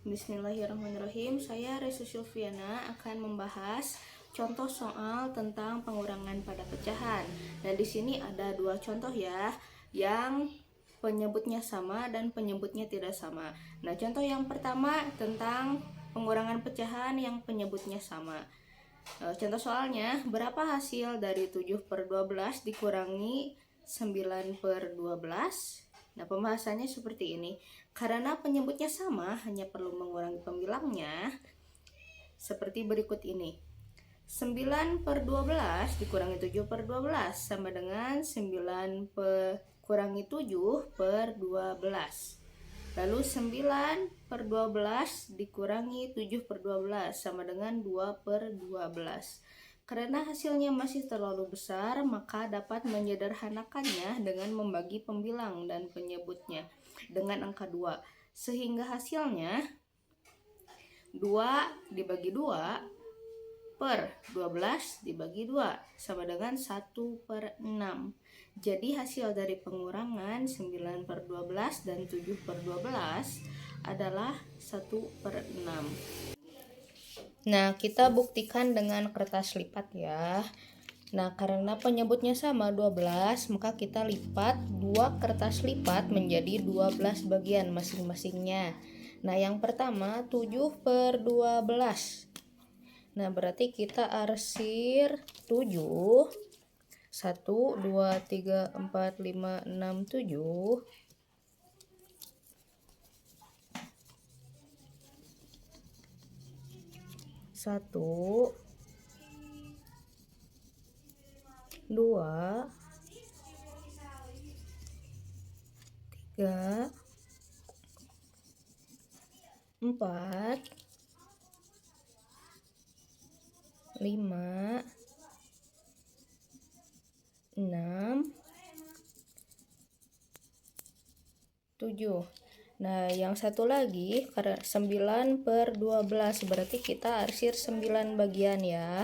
Bismillahirrahmanirrahim. Saya Resu Sylviana akan membahas contoh soal tentang pengurangan pada pecahan. Dan di sini ada dua contoh ya, yang penyebutnya sama dan penyebutnya tidak sama. Nah, contoh yang pertama tentang pengurangan pecahan yang penyebutnya sama. Contoh soalnya, berapa hasil dari 7/12 dikurangi 9/12? Nah, pembahasannya seperti ini. Karena penyebutnya sama, hanya perlu mengurangi pembilangnya seperti berikut ini. 9/12 dikurangi 7/12 sama dengan 9 kurangi 7/12. Lalu 9/12 dikurangi 7/12 sama dengan 2/12. Karena hasilnya masih terlalu besar, maka dapat menyederhanakannya dengan membagi pembilang dan penyebutnya dengan angka 2. Sehingga hasilnya 2 dibagi 2 per 12 dibagi 2 sama dengan 1/6. Jadi hasil dari pengurangan 9/12 dan 7/12 adalah 1/6. Nah, kita buktikan dengan kertas lipat ya. Nah, karena penyebutnya sama 12, maka kita lipat 2 kertas lipat menjadi 12 bagian masing-masingnya. Nah, yang pertama 7/12. Nah, berarti kita arsir 7. 1, 2, 3, 4, 5, 6, 7. Satu, 2, 3, 4, 5, 6, 7. Nah, yang satu lagi karena 9/12 berarti kita arsir 9 bagian ya.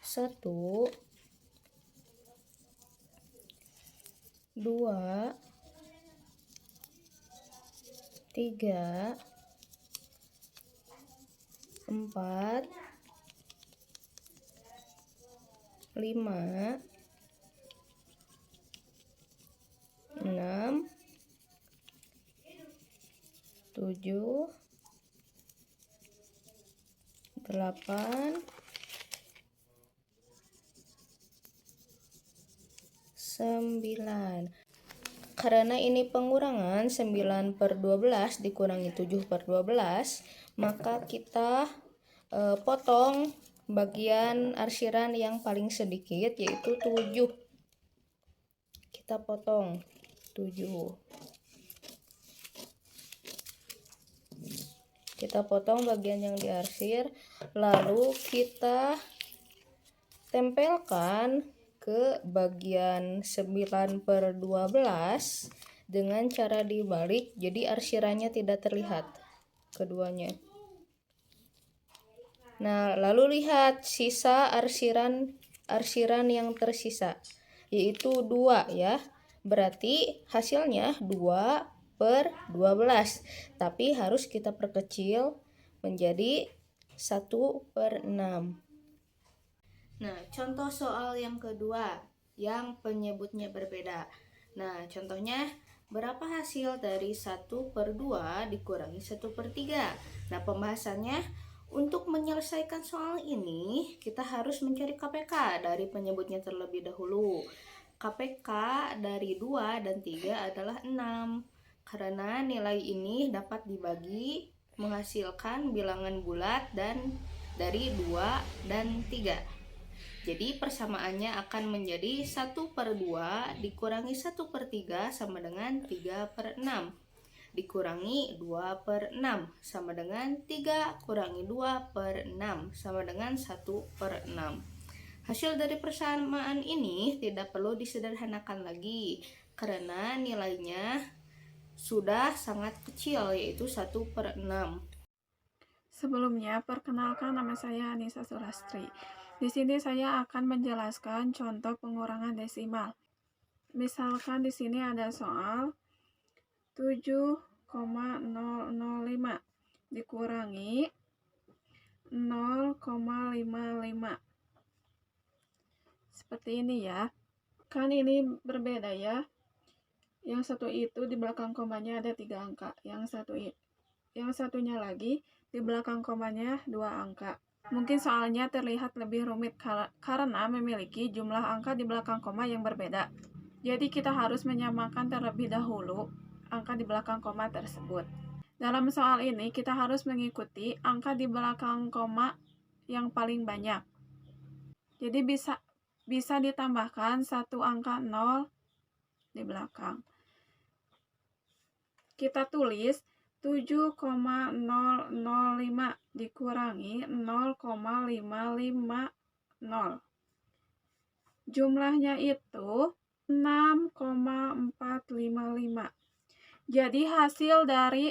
1, 2, 3, 4, 5, 6, 7, 8, 9. Karena ini pengurangan 9/12 dikurangi 7/12, maka kita potong bagian arsiran yang paling sedikit, yaitu 7. Kita potong 7. Kita potong bagian yang diarsir, lalu kita tempelkan ke bagian 9/12 dengan cara dibalik, jadi arsirannya tidak terlihat keduanya. Nah, lalu lihat sisa arsiran yang tersisa, yaitu 2 ya. Berarti hasilnya 2/12, tapi harus kita perkecil menjadi 1/6. Nah, contoh soal yang kedua yang penyebutnya berbeda. Nah, contohnya berapa hasil dari 1/2 dikurangi 1/3? Nah, pembahasannya untuk menyelesaikan soal ini kita harus mencari KPK dari penyebutnya terlebih dahulu. KPK dari 2 dan 3 adalah 6. Karena nilai ini dapat dibagi menghasilkan bilangan bulat dan dari 2 dan 3. Jadi persamaannya akan menjadi 1/2 dikurangi 1/3 sama dengan 3/6. Dikurangi 2/6 sama dengan 3 kurangi 2/6 sama dengan 1/6. Hasil dari persamaan ini tidak perlu disederhanakan lagi karena nilainya sudah sangat kecil, yaitu 1/6. Sebelumnya, perkenalkan nama saya Anissa Sulastri. Di sini saya akan menjelaskan contoh pengurangan desimal. Misalkan di sini ada soal 7,005 dikurangi 0,55. Seperti ini ya. Kan ini berbeda ya. Yang satu itu di belakang komanya ada 3 angka. Yang satunya lagi di belakang komanya 2 angka. Mungkin soalnya terlihat lebih rumit karena memiliki jumlah angka di belakang koma yang berbeda. Jadi kita harus menyamakan terlebih dahulu angka di belakang koma tersebut. Dalam soal ini kita harus mengikuti angka di belakang koma yang paling banyak. Jadi bisa ditambahkan satu angka 0 di belakang. Kita tulis 7,005 dikurangi 0,550. Jumlahnya itu 6,455. Jadi hasil dari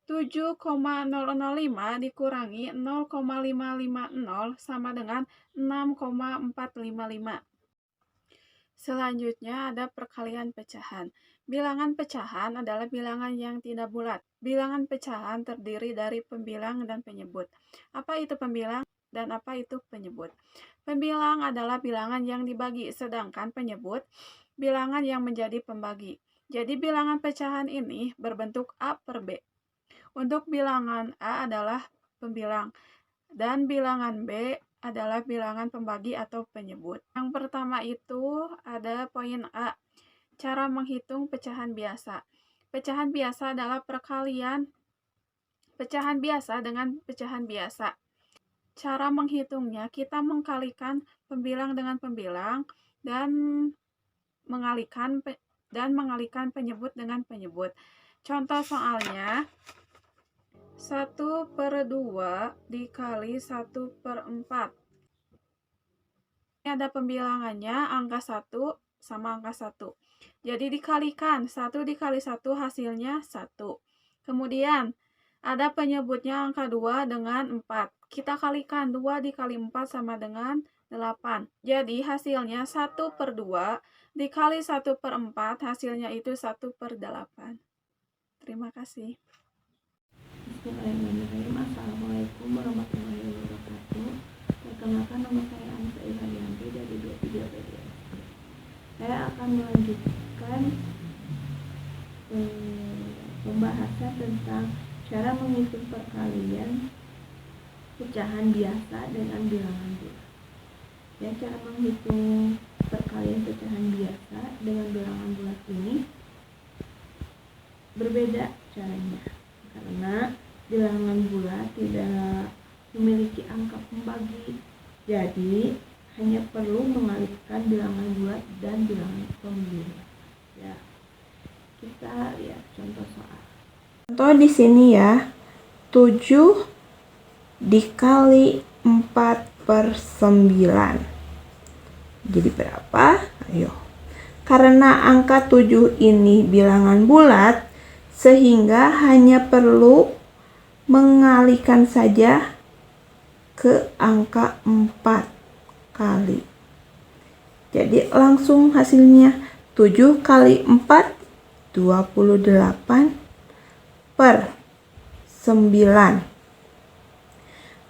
7,005 dikurangi 0,550 sama dengan 6,455. Selanjutnya ada perkalian pecahan. Bilangan pecahan adalah bilangan yang tidak bulat. Bilangan pecahan terdiri dari pembilang dan penyebut. Apa itu pembilang dan apa itu penyebut? Pembilang adalah bilangan yang dibagi, sedangkan penyebut bilangan yang menjadi pembagi. Jadi bilangan pecahan ini berbentuk A per B. Untuk bilangan A adalah pembilang dan bilangan B adalah bilangan pembagi atau penyebut. Yang pertama itu ada poin A, cara menghitung pecahan biasa. Pecahan biasa adalah perkalian pecahan biasa dengan pecahan biasa. Cara menghitungnya, kita mengkalikan pembilang dengan pembilang dan mengalikan penyebut dengan penyebut. Contoh soalnya 1/2 dikali 1/4. Ini ada pembilangannya angka 1 sama angka 1. Jadi dikalikan 1 dikali 1 hasilnya 1. Kemudian ada penyebutnya angka 2 dengan 4. Kita kalikan 2 dikali 4 sama dengan 8. Jadi hasilnya 1/2 dikali 1/4 hasilnya itu 1/8. Terima kasih. Bismillahirrahmanirrahim. Assalamualaikum warahmatullahi wabarakatuh. Perkenalkan, nama saya Anissa Ilhadianti dari 23 PDS. Saya akan melanjutkan pembahasan tentang cara menghitung perkalian pecahan biasa dengan bilangan bulat. Ya, cara menghitung perkalian pecahan biasa dengan bilangan bulat ini berbeda caranya, karena bilangan bulat tidak memiliki angka pembagi, jadi hanya perlu mengalihkan bilangan bulat dan bilangan pembilang. Ya, kita lihat contoh soal. Contoh di sini ya, 7 dikali 4/9. Jadi berapa? Ayo. Karena angka 7 ini bilangan bulat, sehingga hanya perlu mengalihkan saja ke angka 4 kali. Jadi langsung hasilnya 7 kali 4 28 per 9.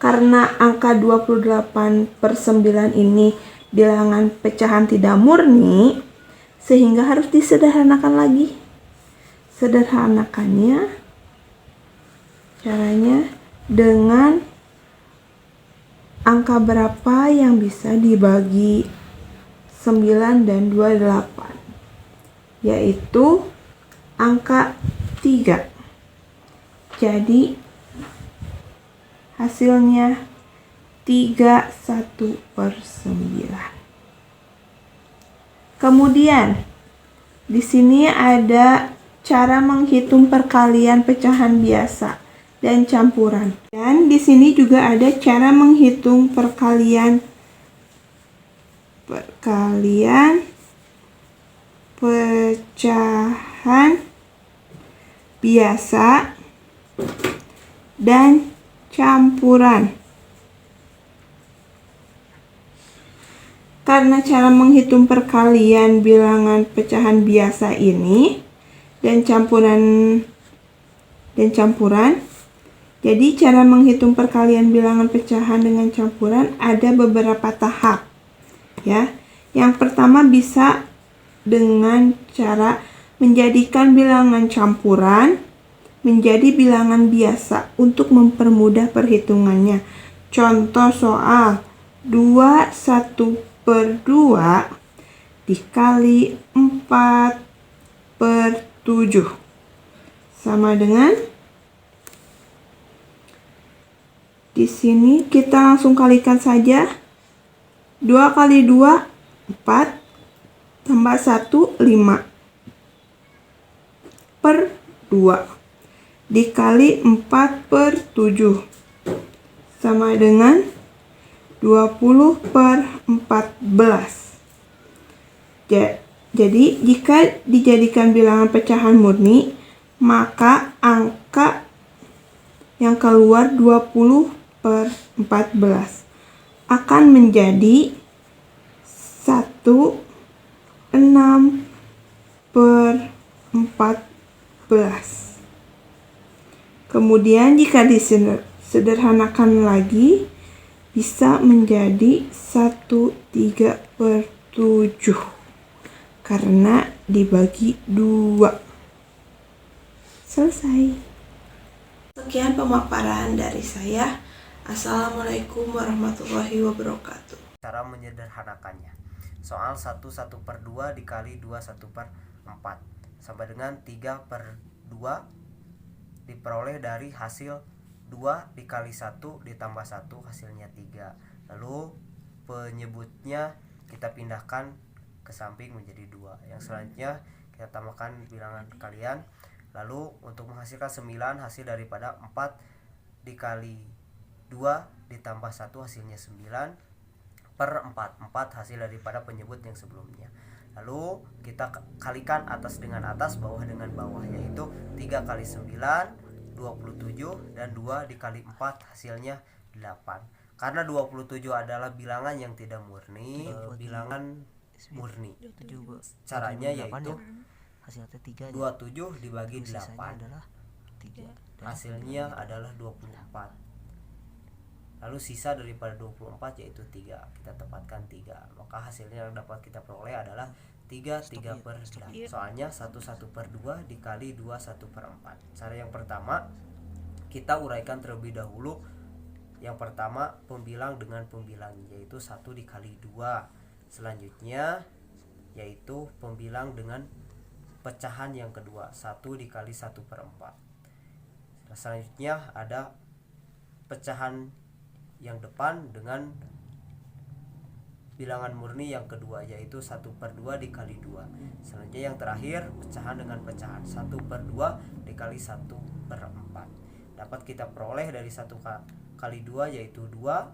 Karena angka 28/9 ini bilangan pecahan tidak murni, sehingga harus disederhanakan lagi. Sederhanakannya caranya dengan angka berapa yang bisa dibagi 9 dan 28, yaitu angka 3. Jadi hasilnya 31/9. Kemudian di sini ada cara menghitung perkalian pecahan biasa dan campuran. Dan di sini juga ada cara menghitung perkalian pecahan biasa dan campuran. Karena cara menghitung perkalian bilangan pecahan biasa ini dan campuran, jadi cara menghitung perkalian bilangan pecahan dengan campuran ada beberapa tahap, ya. Yang pertama bisa dengan cara menjadikan bilangan campuran menjadi bilangan biasa untuk mempermudah perhitungannya. Contoh soal 21/2 dikali 4/7 sama dengan, di sini kita langsung kalikan saja. 2 kali 2 4 tambah 1 5 per 2 dikali 4/7 sama dengan 20/14. Jadi jika dijadikan bilangan pecahan murni, maka angka yang keluar 20/14 akan menjadi 16/14. Kemudian jika disederhanakan lagi, bisa menjadi 1/3/7 karena dibagi 2. Selesai. Sekian pemaparan dari saya. Assalamualaikum warahmatullahi wabarakatuh. Cara menyederhanakannya. Soal 1/1/2 dikali 2/1/4 sama dengan 3/2 diperoleh dari hasil 2 dikali 1 ditambah 1 hasilnya 3. Lalu penyebutnya kita pindahkan ke samping menjadi 2. Yang selanjutnya kita tambahkan bilangan kalian. Lalu untuk menghasilkan 9, hasil daripada 4 dikali 2 ditambah 1 hasilnya 9/4. 4 hasil daripada penyebut yang sebelumnya. Lalu kita kalikan atas dengan atas, bawah dengan bawah, yaitu 3 kali 9 27 dan 2 dikali 4 hasilnya 8. Karena 27 adalah bilangan yang tidak murni, bilangan murni. Caranya yaitu hasilnya 27 dibagi 8 hasilnya adalah 24. Lalu sisa daripada 24 yaitu 3. Kita tepatkan 3. Maka hasilnya yang dapat kita peroleh adalah 3/8. Soalnya 1/1/2 dikali 2/1/4. Cara yang pertama, kita uraikan terlebih dahulu. Yang pertama pembilang dengan pembilang, yaitu 1 dikali 2. Selanjutnya yaitu pembilang dengan pecahan yang kedua, 1 dikali 1/4. Selanjutnya ada pecahan yang depan dengan bilangan murni yang kedua, yaitu 1/2 dikali 2. Selanjutnya yang terakhir pecahan dengan pecahan, 1/2 dikali 1/4. Dapat kita peroleh dari 1 kali 2 yaitu 2.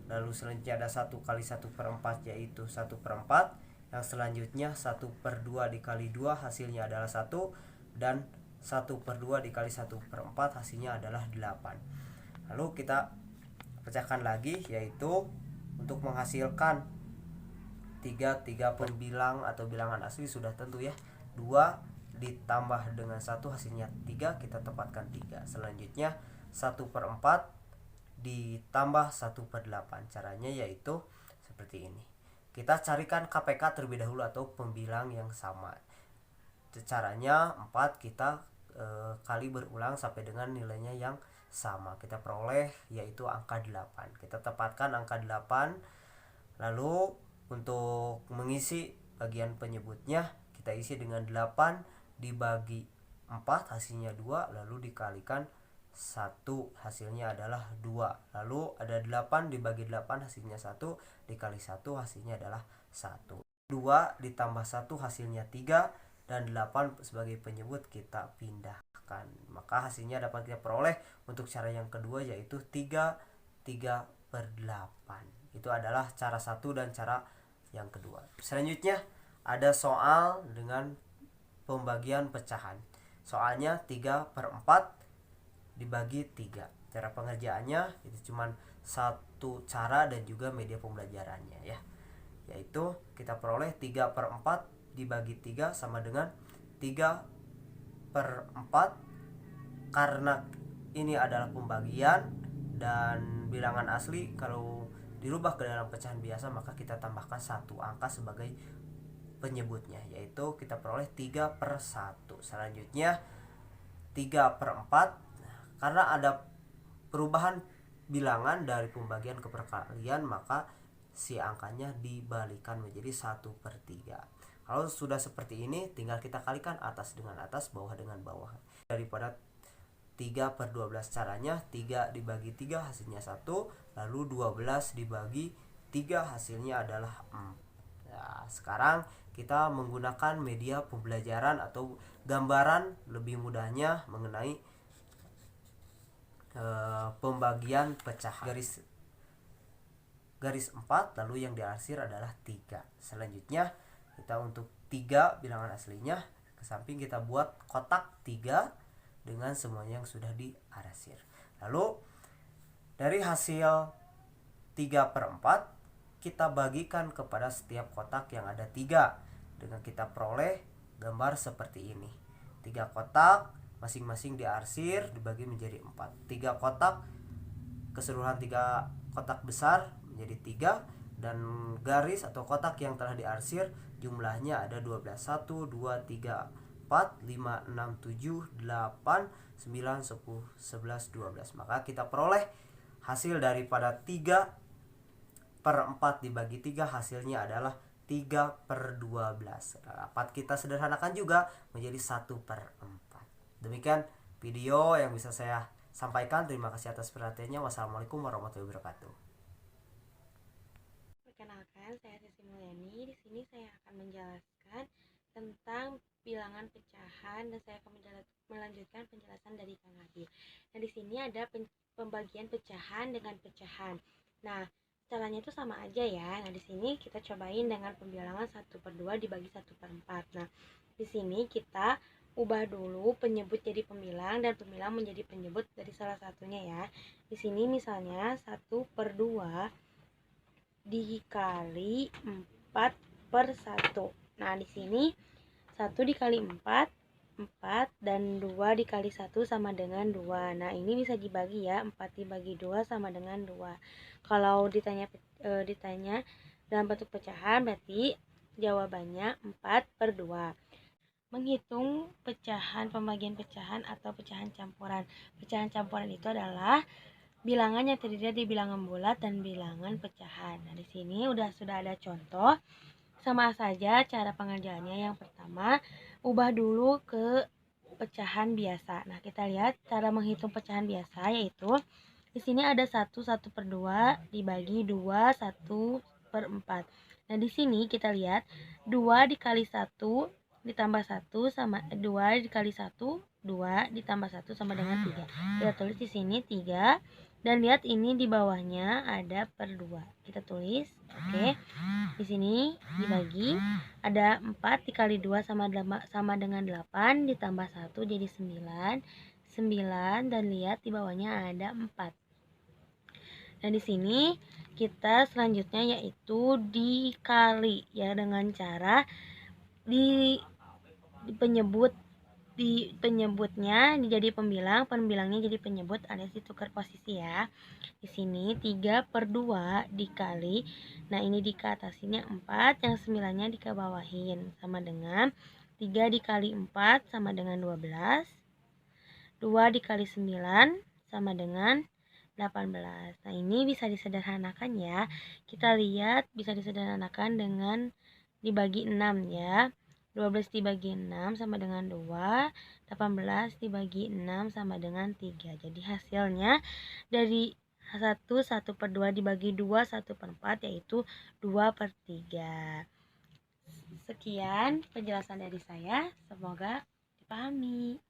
Lalu selanjutnya ada 1 kali 1/4 yaitu 1/4. Yang selanjutnya 1/2 dikali 2 hasilnya adalah 1. Dan 1/2 dikali 1/4 hasilnya adalah 8. Lalu kita pecahkan lagi, yaitu untuk menghasilkan 3 pembilang atau bilangan asli sudah tentu ya. 2 ditambah dengan 1 hasilnya 3, kita tepatkan 3. Selanjutnya 1/4 ditambah 1/8. Caranya yaitu seperti ini. Kita carikan KPK terlebih dahulu atau pembilang yang sama. Caranya 4 kita kali berulang sampai dengan nilainya yang sama. Kita peroleh yaitu angka 8. Kita tepatkan angka 8. Lalu untuk mengisi bagian penyebutnya, kita isi dengan 8 dibagi 4 hasilnya 2, lalu dikalikan 1 hasilnya adalah 2. Lalu ada 8 dibagi 8 hasilnya 1, dikali 1 hasilnya adalah 1. 2 ditambah 1 hasilnya 3, dan 8 sebagai penyebut kita pindahkan. Maka hasilnya dapat kita peroleh untuk cara yang kedua, yaitu 3/8. Itu adalah cara 1 dan cara yang kedua. Selanjutnya ada soal dengan pembagian pecahan. Soalnya 3/4 dibagi 3. Cara pengerjaannya itu cuman satu cara dan juga media pembelajarannya ya, yaitu kita peroleh 3/4 dibagi 3 sama dengan 3/4. Karena ini adalah pembagian dan bilangan asli, kalau dirubah ke dalam pecahan biasa maka kita tambahkan satu angka sebagai penyebutnya, yaitu kita peroleh 3/1. Selanjutnya 3/4, karena ada perubahan bilangan dari pembagian ke perkalian, maka si angkanya dibalikan menjadi 1/3. Kalau sudah seperti ini, tinggal kita kalikan atas dengan atas, bawah dengan bawah. Daripada 3/12 caranya, 3 dibagi 3 hasilnya 1, lalu 12 dibagi 3 hasilnya adalah 4. Nah, sekarang kita menggunakan media pembelajaran atau gambaran lebih mudahnya mengenai pembagian pecahan. Garis 4, lalu yang diarsir adalah 3. Selanjutnya kita untuk 3 bilangan aslinya, ke samping kita buat kotak 3 dengan semuanya yang sudah diarsir. Lalu dari hasil 3/4 kita bagikan kepada setiap kotak yang ada 3 dengan kita peroleh gambar seperti ini. 3 kotak masing-masing diarsir dibagi menjadi 4. 3 kotak, keseluruhan 3 kotak besar menjadi 3, dan garis atau kotak yang telah diarsir jumlahnya ada 12. 1, 2, 3, 4, 5, 6, 7, 8, 9, 10, 11, 12. Maka kita peroleh hasil daripada 3/4 dibagi 3 hasilnya adalah 3/12. Dapat kita sederhanakan juga menjadi 1/4. Demikian video yang bisa saya sampaikan. Terima kasih atas perhatiannya. Wassalamualaikum warahmatullahi wabarakatuh. Perkenalkan, saya Sisi Mulyani. Di sini saya akan menjelaskan tentang bilangan pecahan dan saya akan melanjutkan penjelasan dari Kang Adi. Nah, di sini ada pembagian pecahan dengan pecahan. Nah, caranya itu sama aja ya. Nah, di sini kita cobain dengan pembilangan 1/2 dibagi 1/4. Nah, di sini kita ubah dulu penyebut jadi pembilang dan pembilang menjadi penyebut dari salah satunya ya. Di sini misalnya 1/2 dikali 4/1. Nah, di sini 1 dikali 4, 4, dan 2 dikali 1 sama dengan 2. Nah, ini bisa dibagi ya, 4 dibagi 2 sama dengan 2. Kalau ditanya dalam bentuk pecahan, berarti jawabannya 4/2. Menghitung pecahan, pembagian pecahan atau pecahan campuran. Pecahan campuran itu adalah bilangan yang terdiri dari bilangan bulat dan bilangan pecahan. Nah, di sini sudah ada contoh. Sama saja cara pengerjaannya. Yang pertama, ubah dulu ke pecahan biasa. Nah, kita lihat cara menghitung pecahan biasa, yaitu di sini ada 1/2 dibagi 2 1/4. Nah, di sini kita lihat 2 dikali 1 ditambah 1 sama 2 dikali 1, 2 ditambah 1 sama dengan 3. Kita tulis di sini 3, dan lihat ini di bawahnya ada /2. Kita tulis, oke. Di sini dibagi, ada 4 dikali 2 sama dengan 8, ditambah 1 jadi 9. 9, dan lihat di bawahnya ada 4. Nah, di sini kita selanjutnya yaitu dikali ya, dengan cara penyebutnya jadi pembilang, pembilangnya jadi penyebut, alias ditukar posisi ya. Di sini 3/2 dikali, nah ini di ke atasinnya 4, yang 9-nya di ke bawahin, sama dengan 3 dikali 4 sama dengan 12, 2 dikali 9 sama dengan 18. Nah, ini bisa disederhanakan ya. Kita lihat bisa disederhanakan dengan dibagi 6 ya. 12 dibagi 6 sama dengan 2, 18 dibagi 6 sama dengan 3. Jadi hasilnya dari 1/2 dibagi 2 1/4 yaitu 2/3. Sekian penjelasan dari saya, semoga dipahami.